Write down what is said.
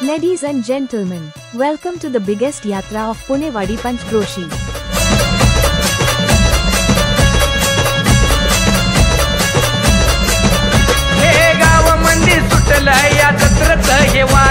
Ladies and gentlemen, welcome to the biggest yatra of Pune Vadi Panchkroshi. हे गाव मंदी सुटलं या जत्रच हे वार